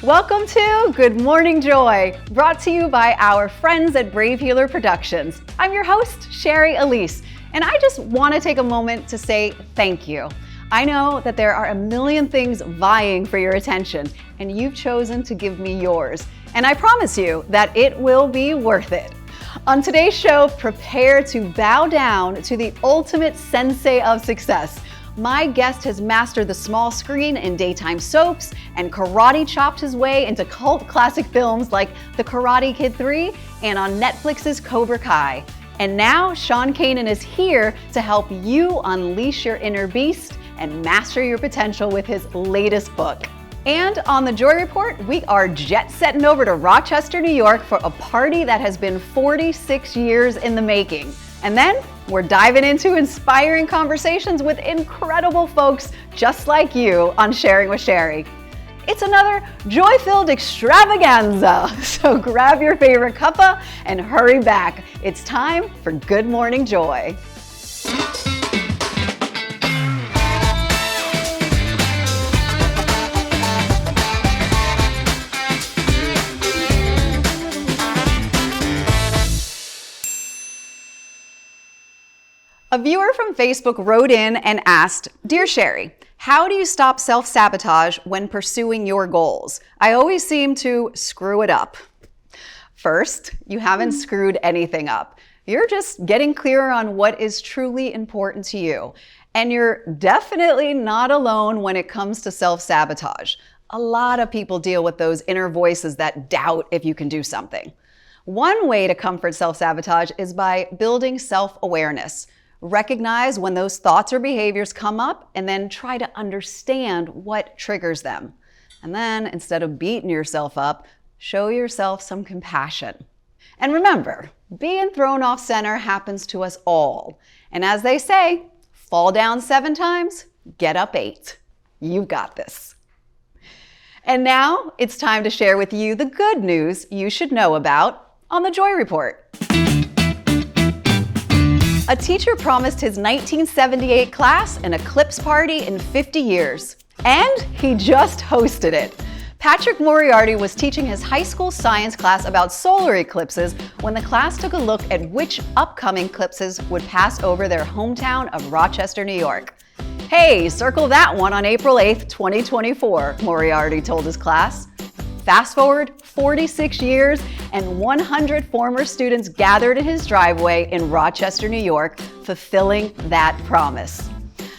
Welcome to Good Morning Joy, brought to you by our friends at Brave Healer Productions. I'm your host, Shari Alyse, and I just want to take a moment to say thank you. I know that there are a million things vying for your attention, and you've chosen to give me yours. And I promise you that it will be worth it. On today's show, prepare to bow down to the ultimate sensei of success. My guest has mastered the small screen in daytime soaps and karate chopped his way into cult classic films like The Karate Kid 3 and on Netflix's Cobra Kai. And now Sean Kanan is here to help you unleash your inner beast and master your potential with his latest book. And on the Joy Report, we are jet-setting over to Rochester, New York for a party that has been 46 years in the making. And then we're diving into inspiring conversations with incredible folks just like you on Sharing with Shari. It's another joy-filled extravaganza. So grab your favorite cuppa and hurry back. It's time for Good Morning Joy. A viewer from Facebook wrote in and asked, "Dear Shari, how do you stop self-sabotage when pursuing your goals? I always seem to screw it up." First, you haven't screwed anything up. You're just getting clearer on what is truly important to you. And you're definitely not alone when it comes to self-sabotage. A lot of people deal with those inner voices that doubt if you can do something. One way to comfort self-sabotage is by building self-awareness. Recognize when those thoughts or behaviors come up and then try to understand what triggers them. And then instead of beating yourself up, show yourself some compassion. And remember, being thrown off center happens to us all. And as they say, fall down 7 times, get up 8. You've got this. And now it's time to share with you the good news you should know about on the Joy Report. A teacher promised his 1978 class an eclipse party in 50 years, and he just hosted it. Patrick Moriarty was teaching his high school science class about solar eclipses when the class took a look at which upcoming eclipses would pass over their hometown of Rochester, New York. "Hey, circle that one on April 8th, 2024, Moriarty told his class. Fast forward 46 years and 100 former students gathered in his driveway in Rochester, New York, fulfilling that promise.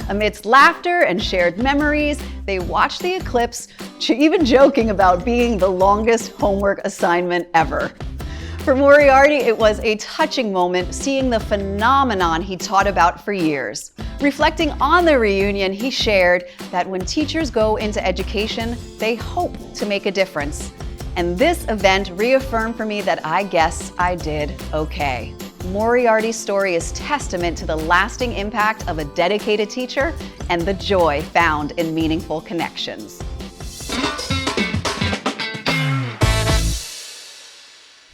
Amidst laughter and shared memories, they watched the eclipse, even joking about being the longest homework assignment ever. For Moriarty, it was a touching moment seeing the phenomenon he taught about for years. Reflecting on the reunion, he shared that when teachers go into education, they hope to make a difference. And this event reaffirmed for me that I guess I did okay. Moriarty's story is testament to the lasting impact of a dedicated teacher and the joy found in meaningful connections.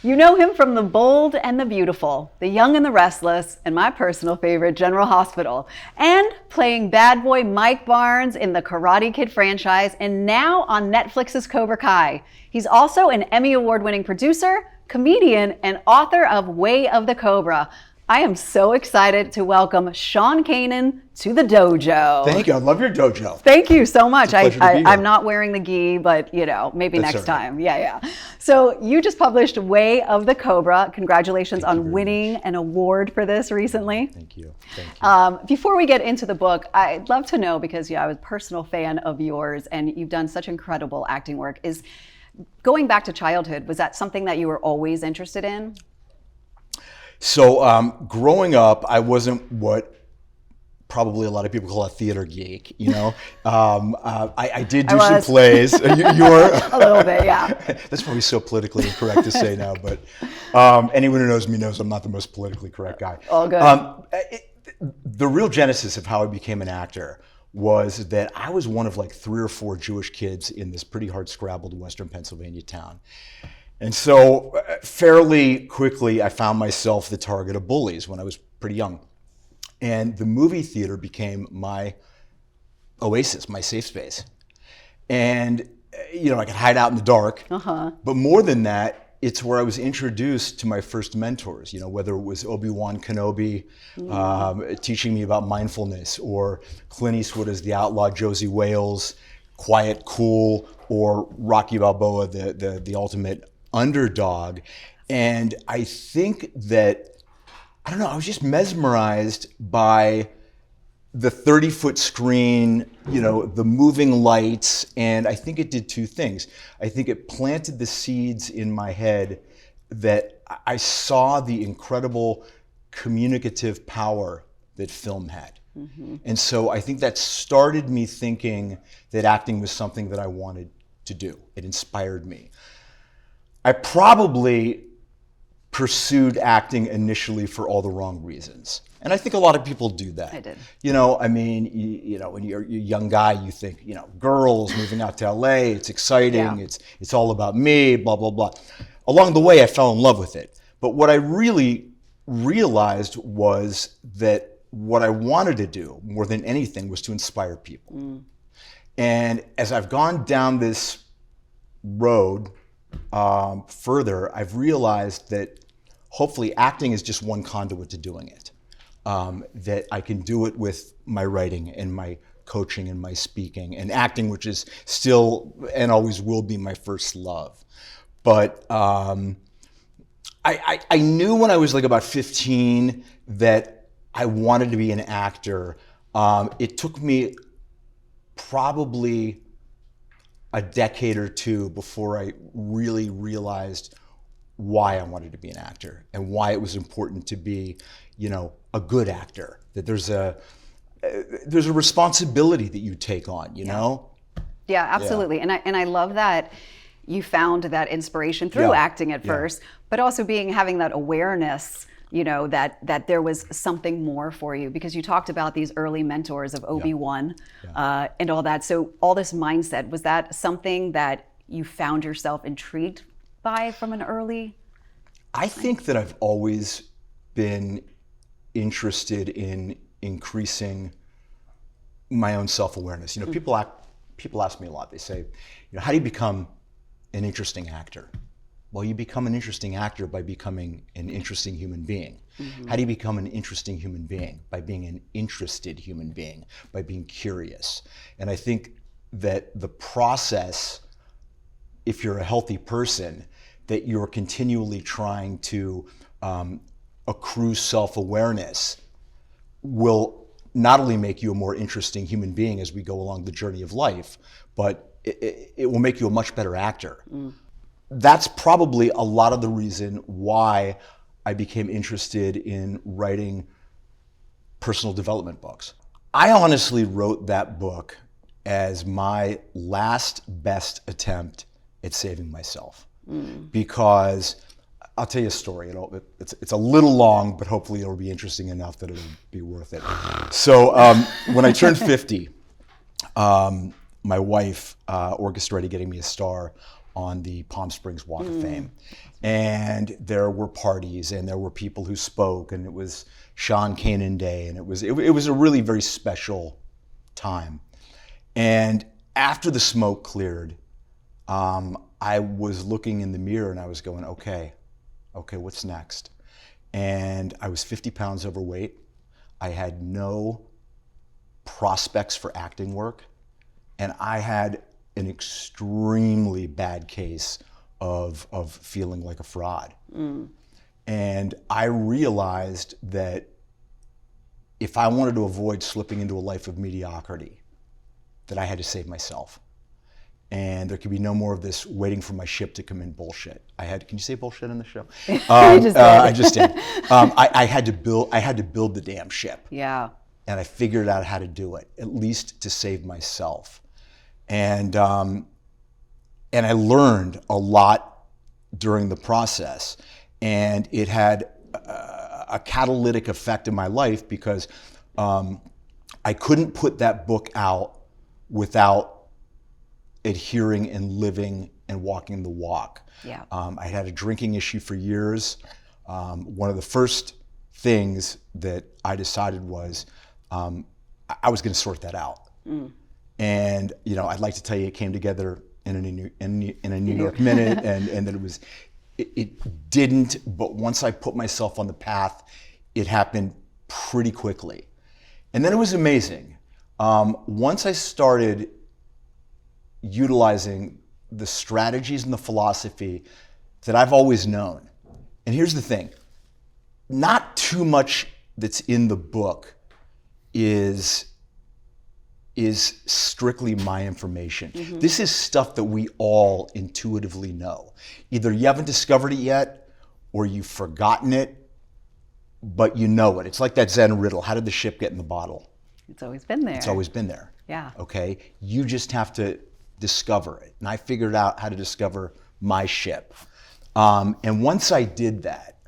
You know him from The Bold and the Beautiful, The Young and the Restless, and my personal favorite, General Hospital, and playing bad boy Mike Barnes in the Karate Kid franchise, and now on Netflix's Cobra Kai. He's also an Emmy Award-winning producer, comedian, and author of Way of the Cobra. I am so excited to welcome Sean Kanan to the dojo. Thank you. I love your dojo. Thank you so much. It's a pleasure to be here. I'm not wearing the gi, but maybe That's next all right. time. Yeah. So you just published Way of the Cobra. Congratulations on winning an award for this recently. Thank you. Before we get into the book, I'd love to know, because I was a personal fan of yours and you've done such incredible acting work, is going back to childhood, was that something that you were always interested in? So growing up, I wasn't what probably a lot of people call a theater geek, I did do some plays. You were? A little bit, yeah. That's probably so politically incorrect to say now, but anyone who knows me knows I'm not the most politically correct guy. All good. The real genesis of how I became an actor was that I was one of like 3 or 4 Jewish kids in this pretty hard scrabbled Western Pennsylvania town. And so fairly quickly, I found myself the target of bullies when I was pretty young. And the movie theater became my oasis, my safe space. And I could hide out in the dark. Uh-huh. But more than that, it's where I was introduced to my first mentors, whether it was Obi-Wan Kenobi teaching me about mindfulness, or Clint Eastwood as the outlaw Josie Wales, quiet, cool, or Rocky Balboa, the ultimate underdog. And I think that, I don't know, I was just mesmerized by the 30-foot screen, the moving lights, and I think it did two things. I think it planted the seeds in my head that I saw the incredible communicative power that film had. Mm-hmm. And so I think that started me thinking that acting was something that I wanted to do. It inspired me. I probably pursued acting initially for all the wrong reasons. And I think a lot of people do that. I did. When you're a young guy, you think, girls moving out to LA, it's exciting, it's all about me, blah, blah, blah. Along the way, I fell in love with it. But what I really realized was that what I wanted to do more than anything was to inspire people. Mm. And as I've gone down this road further, I've realized that hopefully acting is just one conduit to doing it. That I can do it with my writing and my coaching and my speaking and acting, which is still and always will be my first love. But I knew when I was like about 15 that I wanted to be an actor. It took me probably a decade or two before I really realized why I wanted to be an actor and why it was important to be, a good actor. That there's a responsibility that you take on, you know? Yeah, absolutely. Yeah. And I love that you found that inspiration through acting at first, but also having that awareness, that there was something more for you, because you talked about these early mentors of Obi-Wan and all that. So all this mindset, was that something that you found yourself intrigued by from an early? I think that I've always been interested in increasing my own self-awareness. People ask me a lot. They say, how do you become an interesting actor? Well, you become an interesting actor by becoming an interesting human being. Mm-hmm. How do you become an interesting human being? By being an interested human being, by being curious. And I think that the process, if you're a healthy person, that you're continually trying to accrue self-awareness, will not only make you a more interesting human being as we go along the journey of life, but it will make you a much better actor. Mm. That's probably a lot of the reason why I became interested in writing personal development books. I honestly wrote that book as my last best attempt at saving myself. Mm. Because I'll tell you a story. It's a little long, but hopefully it'll be interesting enough that it'll be worth it. So when I turned 50, my wife orchestrated getting me a star on the Palm Springs Walk of Fame. And there were parties, and there were people who spoke, and it was Sean Kanan Day, and it was a really very special time. And after the smoke cleared, I was looking in the mirror and I was going, okay, what's next? And I was 50 pounds overweight. I had no prospects for acting work, and I had an extremely bad case of feeling like a fraud. Mm. And I realized that if I wanted to avoid slipping into a life of mediocrity, that I had to save myself. And there could be no more of this waiting for my ship to come in bullshit. Can you say bullshit in the show? I just did. I had to build the damn ship. Yeah. And I figured out how to do it, at least to save myself. And I learned a lot during the process, and it had a catalytic effect in my life, because I couldn't put that book out without adhering and living and walking the walk. Yeah. I had a drinking issue for years. One of the first things that I decided was I was going to sort that out. Mm. And I'd like to tell you it came together in a New York minute, and that it didn't. But once I put myself on the path, it happened pretty quickly, and then it was amazing. Once I started utilizing the strategies and the philosophy that I've always known, and here's the thing: not too much that's in the book is strictly my information. Mm-hmm. This is stuff that we all intuitively know. Either you haven't discovered it yet, or you've forgotten it, but you know it. It's like that Zen riddle. How did the ship get in the bottle? It's always been there. It's always been there. Yeah. Okay? You just have to discover it. And I figured out how to discover my ship. And once I did that,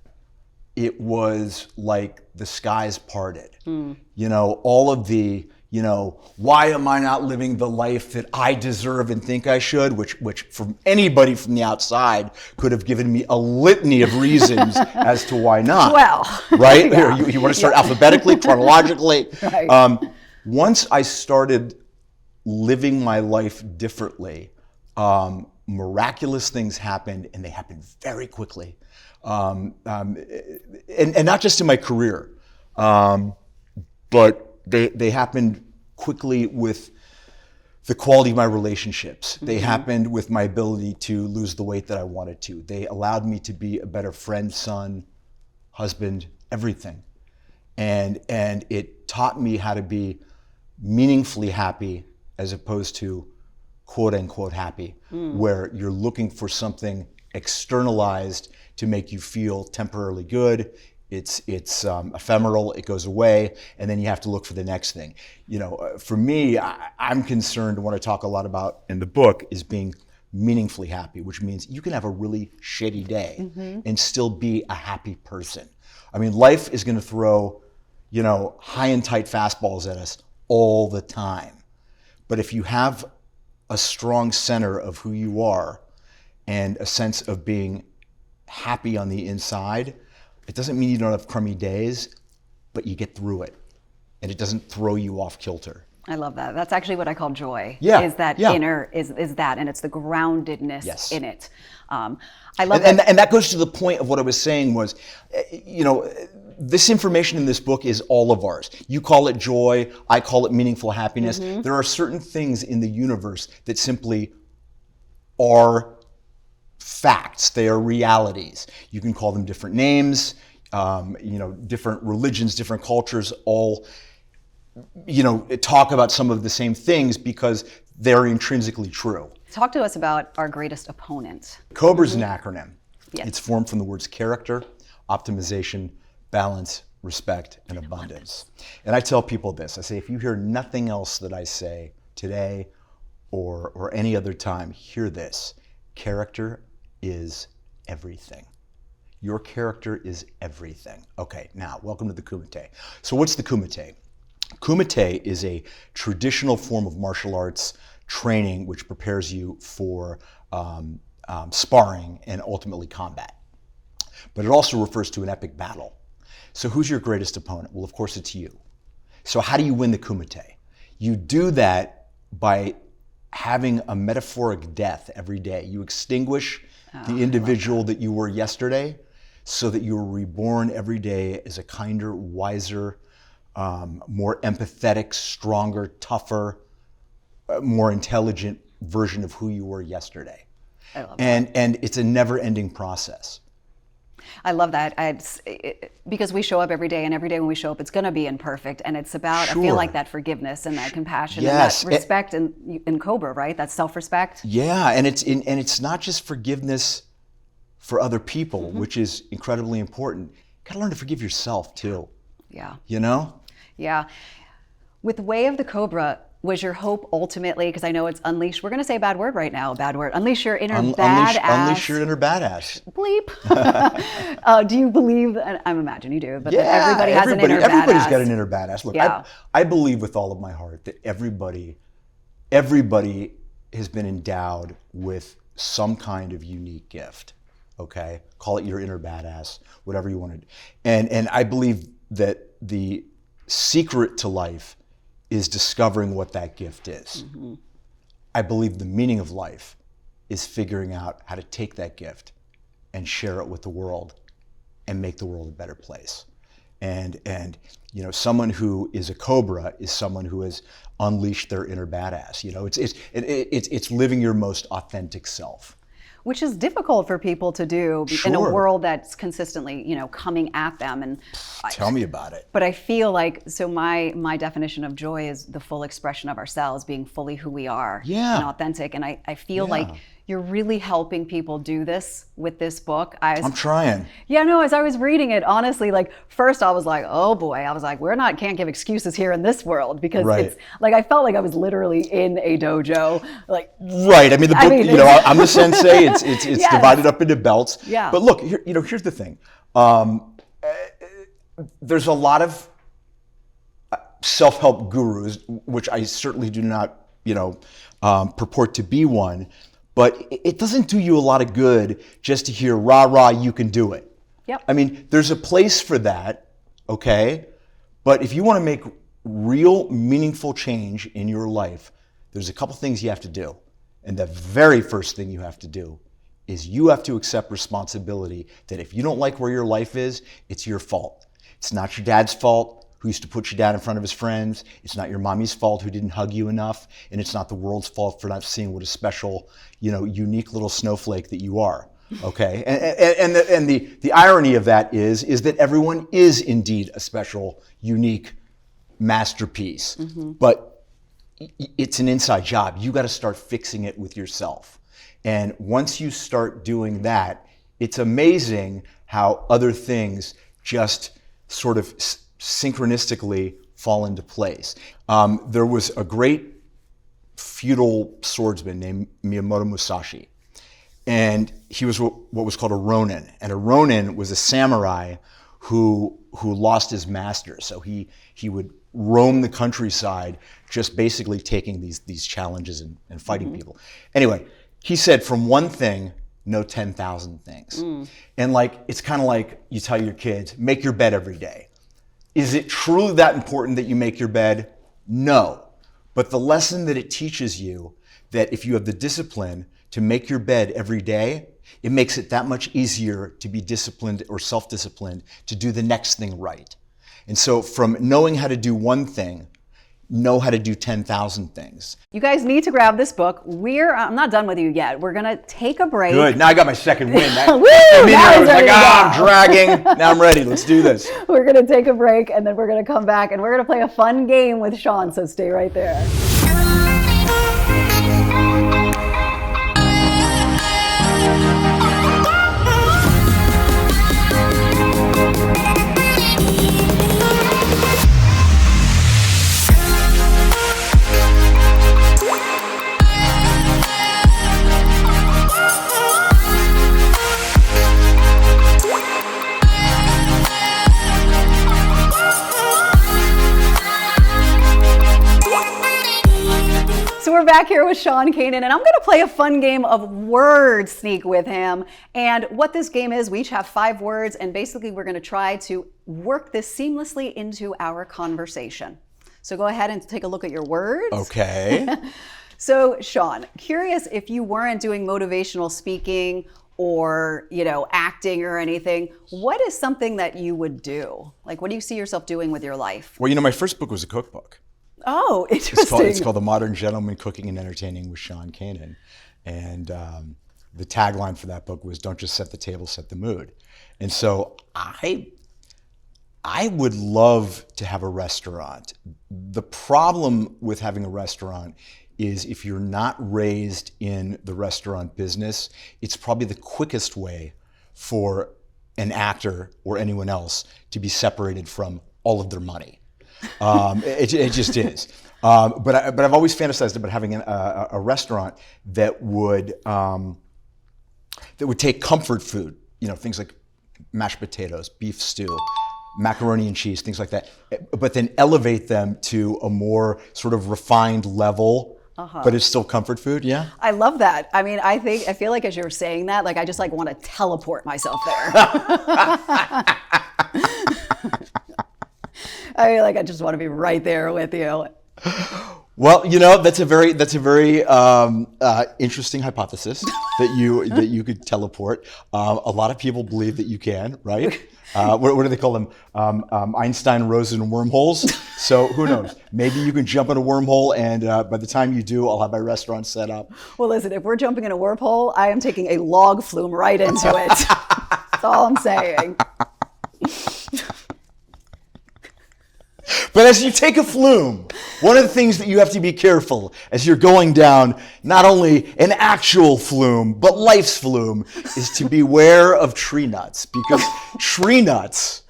it was like the skies parted. You know, all of the, you know, why am I not living the life that I deserve and think I should, which from anybody from the outside could have given me a litany of reasons as to why not. Well, right? Yeah. You want to start alphabetically, chronologically. Right. Once I started living my life differently, miraculous things happened, and they happened very quickly. And not just in my career, but they happened quickly with the quality of my relationships. They happened with my ability to lose the weight that I wanted to. They allowed me to be a better friend, son, husband, everything. And it taught me how to be meaningfully happy as opposed to quote unquote happy, where you're looking for something externalized to make you feel temporarily good. It's ephemeral, it goes away, and then you have to look for the next thing. You know, for me, I'm concerned, what I talk a lot about in the book is being meaningfully happy, which means you can have a really shitty day and still be a happy person. I mean, life is gonna throw, you know, high and tight fastballs at us all the time. But if you have a strong center of who you are and a sense of being happy on the inside, it doesn't mean you don't have crummy days, but you get through it, and it doesn't throw you off kilter. I love that. That's actually what I call joy. Yeah, is that inner, is that, and it's the groundedness in it. I love that. And that goes to the point of what I was saying was, you know, this information in this book is all of ours. You call it joy, I call it meaningful happiness. There are certain things in the universe that simply are facts. They are realities. You can call them different names, you know, different religions, different cultures, all, you know, talk about some of the same things because they're intrinsically true. Talk to us about our greatest opponent. Cobra is an acronym. Yes. It's formed from the words character, optimization, balance, respect, and abundance. And I tell people this, I say, if you hear nothing else that I say today or any other time, hear this. Character is everything. Your character is everything. Okay, now, welcome to the Kumite. So what's the Kumite? Kumite is a traditional form of martial arts training which prepares you for sparring and ultimately combat. But it also refers to an epic battle. So who's your greatest opponent? Well, of course, it's you. So how do you win the Kumite? You do that by having a metaphoric death every day. You extinguish the individual that you were yesterday so that you are reborn every day as a kinder, wiser, more empathetic, stronger, tougher, more intelligent version of who you were yesterday. I love that. And it's a never-ending process. I love that. Because we show up every day, and every day when we show up, it's going to be imperfect. And it's about, I feel like that forgiveness and that compassion and that respect in Cobra, right? That self-respect. Yeah, and it's not just forgiveness for other people, which is incredibly important. You got to learn to forgive yourself too. Yeah. You know? Yeah. With Way of the Cobra, was your hope ultimately, because I know it's unleash, we're going to say a bad word right now, a bad word, unleash your inner badass. Unleash your inner badass. Bleep. Do you believe, and I imagine you do, but that everybody has an inner badass. Everybody's got an inner badass. Look, I believe with all of my heart that everybody has been endowed with some kind of unique gift, okay? Call it your inner badass, whatever you want to do. And I believe that the secret to life is discovering what that gift is. I believe the meaning of life is figuring out how to take that gift and share it with the world and make the world a better place. And you know, someone who is a Cobra is someone who has unleashed their inner badass. You know, it's living your most authentic self. Which is difficult for people to do in a world that's consistently, you know, coming at them. And tell me about it. But I feel like, so my definition of joy is the full expression of ourselves, being fully who we are and authentic. And I feel like you're really helping people do this with this book. I'm trying. Yeah, no, as I was reading it, honestly, like first I was like, oh boy, I was like, can't give excuses here in this world, because it's like, I felt like I was literally in a dojo. Like, right, I mean, the book, you know, I'm the sensei, it's yes. divided up into belts. Yeah. But look, here, you know, here's the thing. There's a lot of self-help gurus, which I certainly do not, you know, purport to be one. But it doesn't do you a lot of good just to hear, rah, rah, you can do it. Yep. I mean, there's a place for that, okay? But if you want to make real, meaningful change in your life, there's a couple things you have to do. And the very first thing you have to do is you have to accept responsibility that if you don't like where your life is, it's your fault. It's not your dad's fault, who used to put you down in front of his friends. It's not your mommy's fault, who didn't hug you enough. And it's not the world's fault for not seeing what a special, you know, unique little snowflake that you are, okay? And the irony of that is that everyone is indeed a special, unique masterpiece. Mm-hmm. But it's an inside job. You got to start fixing it with yourself. And once you start doing that, it's amazing how other things just sort of synchronistically fall into place. There was a great feudal swordsman named Miyamoto Musashi, and he was what was called a ronin. And a ronin was a samurai who lost his master. So he would roam the countryside, just basically taking these challenges and fighting people. Anyway, he said, from one thing, know 10,000 things. And like, it's kind of like you tell your kids, make your bed every day. Is it truly that important that you make your bed? No. But the lesson that it teaches you, that if you have the discipline to make your bed every day, it makes it that much easier to be disciplined or self-disciplined to do the next thing right. And so from knowing how to do one thing, know how to do 10,000 things. You guys need to grab this book. I'm not done with you yet. We're gonna take a break. Good, now I got my second win. Woo! I was like, I'm dragging. Now I'm ready, let's do this. We're gonna take a break and then we're gonna come back and we're gonna play a fun game with Sean, so stay right there. We're back here with Sean Kanan, and I'm going to play a fun game of word sneak with him. And what this game is, we each have 5 words, and basically we're going to try to work this seamlessly into our conversation. So go ahead and take a look at your words. Okay. So Sean, curious if you weren't doing motivational speaking or, you know, acting or anything, what is something that you would do? Like, what do you see yourself doing with your life? Well, you know, my first book was a cookbook. Oh, interesting. It's called The Modern Gentleman Cooking and Entertaining with Sean Kanan. And the tagline for that book was, don't just set the table, set the mood. And so I would love to have a restaurant. The problem with having a restaurant is if you're not raised in the restaurant business, it's probably the quickest way for an actor or anyone else to be separated from all of their money. It just is. But I've always fantasized about having a restaurant that would take comfort food, you know, things like mashed potatoes, beef stew, macaroni and cheese, things like that, but then elevate them to a more sort of refined level. But it's still comfort food, yeah? I love that. I mean, I feel like as you're saying that, like I just like want to teleport myself there. I mean, like I just want to be right there with you. Well, that's a very interesting hypothesis that you could teleport. A lot of people believe that you can, right? What do they call them? Einstein, Rosen wormholes. So who knows? Maybe you can jump in a wormhole, and by the time you do, I'll have my restaurant set up. Well, listen, if we're jumping in a wormhole, I am taking a log flume right into it. That's all I'm saying. But as you take a flume, one of the things that you have to be careful as you're going down not only an actual flume, but life's flume, is to beware of tree nuts, because tree nuts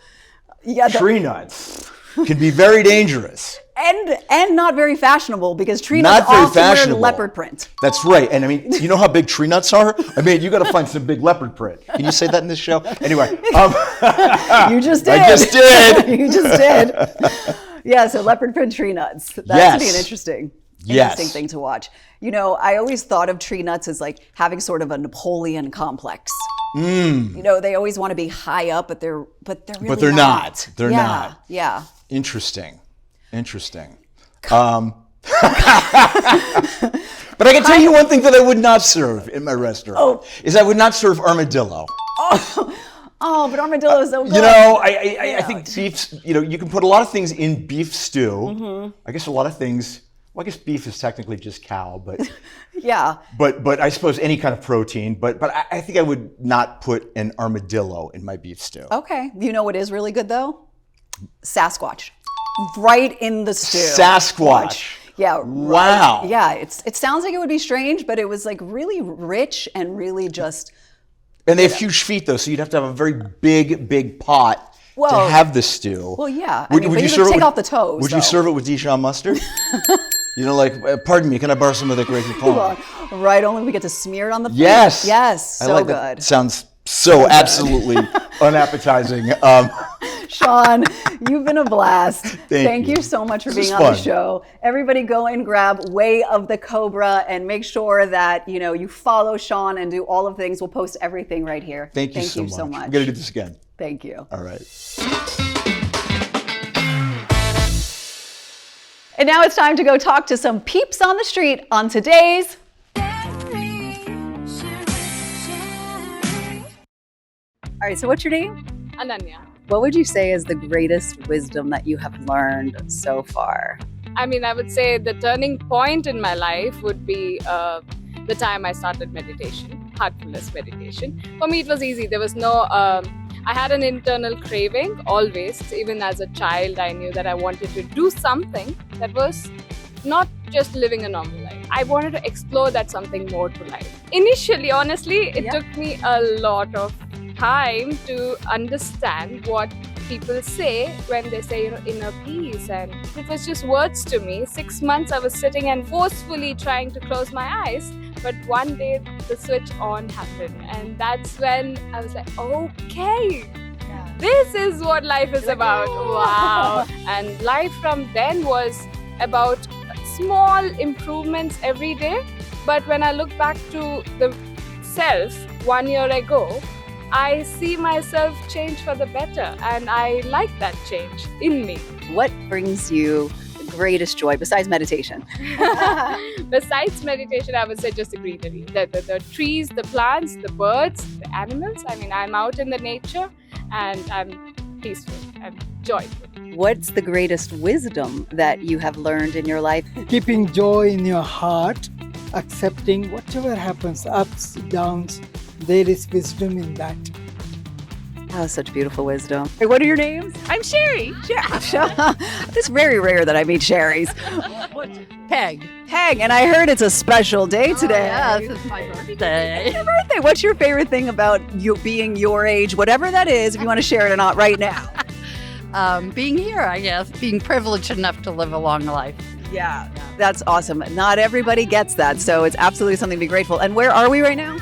can be very dangerous. And not very fashionable, because tree nuts often wear leopard print. That's right. And I mean, you know how big tree nuts are? I mean, you got to find some big leopard print. Can you say that in this show? Anyway. You just did. I just did. You just did. Yeah, so leopard print tree nuts. That would be an interesting thing to watch. I always thought of tree nuts as like having sort of a Napoleon complex. They always want to be high up, but they're really not. They're not. Yeah. Interesting. But I can tell you one thing that I would not serve in my restaurant is I would not serve armadillo. But armadillo is so good. I think beef, you can put a lot of things in beef stew. Mm-hmm. I guess a lot of things, I guess beef is technically just cow, but yeah. But I suppose any kind of protein, but I think I would not put an armadillo in my beef stew. Okay. You know what is really good though? Sasquatch. Right in the stew. Sasquatch. Yeah. Wow. Right. Yeah. It sounds like it would be strange, but it was like really rich and really just. And they have huge feet though, so you'd have to have a very big pot to have the stew. Well, yeah. Would you serve take off the toes. Would you serve it with Dijon mustard? Pardon me, can I borrow some of the gravy palm? Right, only we get to smear it on the plate. Yes. So good. That. Sounds so absolutely unappetizing. Sean, you've been a blast. Thank you so much for being on the show. Everybody go and grab Way of the Cobra and make sure that you follow Sean and do all of the things. We'll post everything right here. Thank you so much. I'm going to do this again. Thank you. All right. And now it's time to go talk to some peeps on the street on today's All right, so what's your name? Ananya. What would you say is the greatest wisdom that you have learned so far? I would say the turning point in my life would be the time I started meditation, heartfulness meditation. For me, it was easy. There was no, I had an internal craving always. Even as a child, I knew that I wanted to do something that was not just living a normal life. I wanted to explore that something more to life. Initially, honestly, it took me a lot of time to understand what people say when they say inner peace, and it was just words to me. 6 months I was sitting and forcefully trying to close my eyes, but one day the switch on happened, and that's when I was like, okay, this is what life is about. Wow. And life from then was about small improvements every day, but when I look back to the self 1 year ago, I see myself change for the better, and I like that change in me. What brings you the greatest joy besides meditation? Besides meditation, I would say just the greenery, the trees, the plants, the birds, the animals. I'm out in the nature and I'm peaceful and joyful. What's the greatest wisdom that you have learned in your life? Keeping joy in your heart, accepting whatever happens, ups, downs. There is wisdom in that. Oh, such beautiful wisdom. Hey, what are your names? I'm Shari. It's very rare that I meet Sharys. Peg. Peg, and I heard it's a special day today. Yes, it's my birthday. It's your birthday. What's your favorite thing about you being your age, whatever that is, if you want to share it or not right now? Being here, I guess. Being privileged enough to live a long life. Yeah, that's awesome. Not everybody gets that, so it's absolutely something to be grateful. And where are we right now?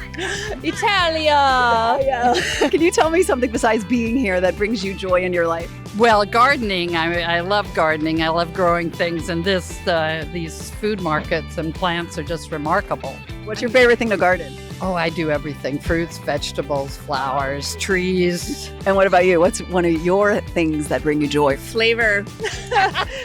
Italia. Yeah. Can you tell me something besides being here that brings you joy in your life? Well, gardening. I love gardening. I love growing things, and these food markets and plants are just remarkable. What's your favorite thing to garden? Oh, I do everything. Fruits, vegetables, flowers, trees. And what about you? What's one of your things that bring you joy? Flavor.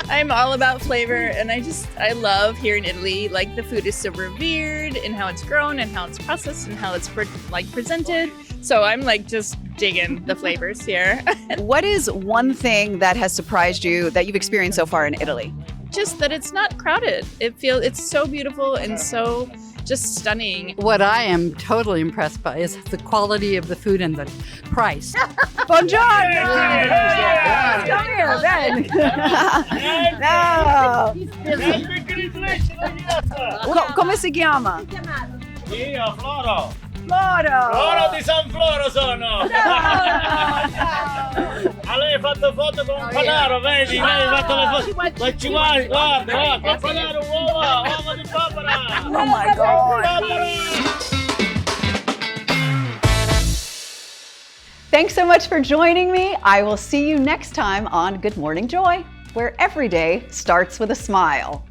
I'm all about flavor, and I love here in Italy, like the food is so revered in how it's grown and how it's processed and how it's presented. So I'm like just digging the flavors here. What is one thing that has surprised you that you've experienced so far in Italy? Just that it's not crowded. It's so beautiful and so just stunning. What I am totally impressed by is the quality of the food and the price. Buongiorno! Come here, Ben. No. Come si chiama? Io, Floro. Floro. Floro di San Floro sono. A lei hai fatto foto con un panaro, vedi? Lei hai fatto le foto. Ma ci guarda, guarda, con panaro, uovo di Cobra. Oh my God. Thanks so much for joining me. I will see you next time on Good Morning Joy, where every day starts with a smile.